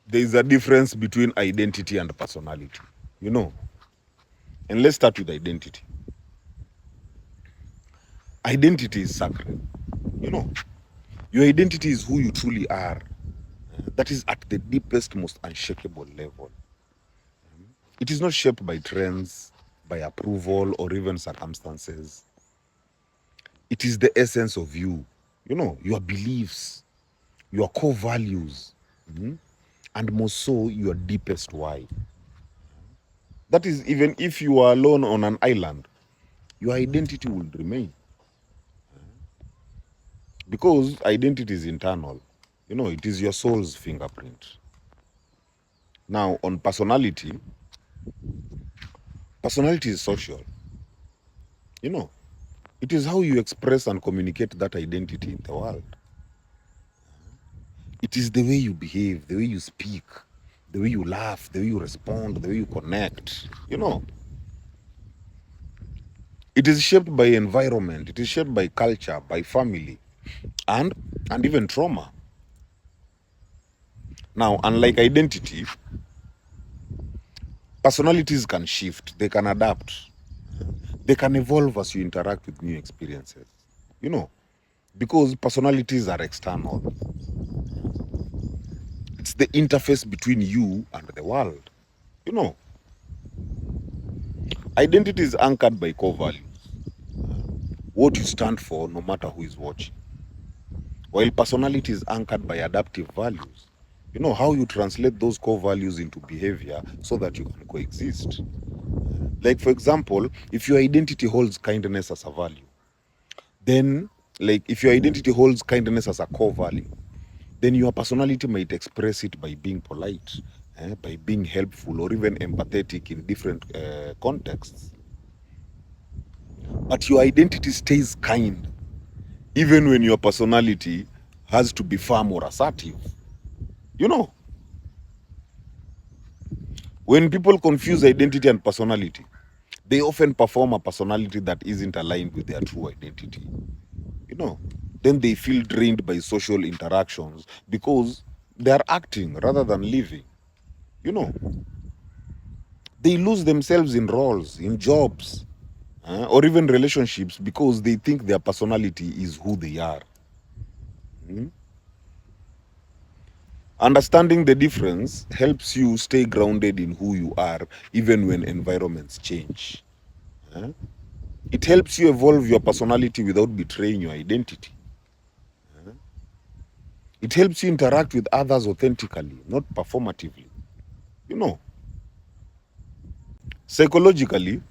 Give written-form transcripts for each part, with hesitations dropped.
there is a difference between identity and personality, you know. And let's start with identity. Identity is sacred, you know. Your identity is who you truly are. That is at the deepest, most unshakable level. It is not shaped by trends, by approval, or even circumstances. It is the essence of you, you know, your beliefs, your core values, and most so, your deepest why. That is, even if you are alone on an island, your identity will remain. Because identity is internal. You know, it is your soul's fingerprint. Now, on personality, personality is social. You know, it is how you express and communicate that identity in the world. It is the way you behave, the way you speak, the way you laugh, the way you respond, the way you connect. You know, it is shaped by environment, it is shaped by culture, by family, and even trauma. Now, unlike identity, personalities can shift, they can adapt, they can evolve as you interact with new experiences. You know, because personalities are external. It's the interface between you and the world. You know, identity is anchored by core values, what you stand for no matter who is watching. While personality is anchored by adaptive values, you know, how you translate those core values into behavior so that you can coexist. Like, for example, if your identity holds kindness as a value, then, like, if your identity holds kindness as a core value, then your personality might express it by being polite, by being helpful, or even empathetic in different contexts. But your identity stays kind, even when your personality has to be firm or assertive. You know, when people confuse identity and personality, they often perform a personality that isn't aligned with their true identity. You know, then they feel drained by social interactions because they are acting rather than living. You know, they lose themselves in roles, in jobs, or even relationships because they think their personality is who they are. Mm? Understanding the difference helps you stay grounded in who you are, even when environments change. It helps you evolve your personality without betraying your identity. It helps you interact with others authentically, not performatively. You know, psychologically,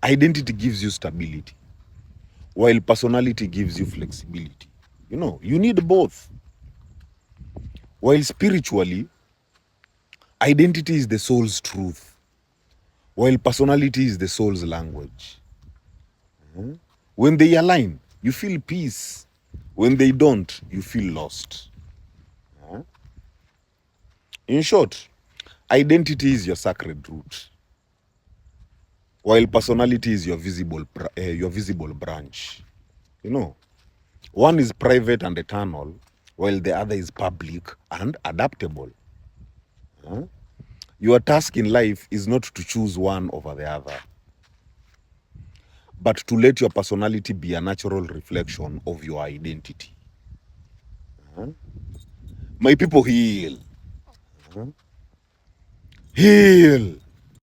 identity gives you stability, while personality gives you flexibility. You know, you need both. While spiritually, identity is the soul's truth, while personality is the soul's language. When they align, you feel peace. When they don't, you feel lost. In short, identity is your sacred root, while personality is your visible branch. You know, one is private and eternal, while the other is public and adaptable. Your task in life is not to choose one over the other, but to let your personality be a natural reflection of your identity. My people, heal. Heal.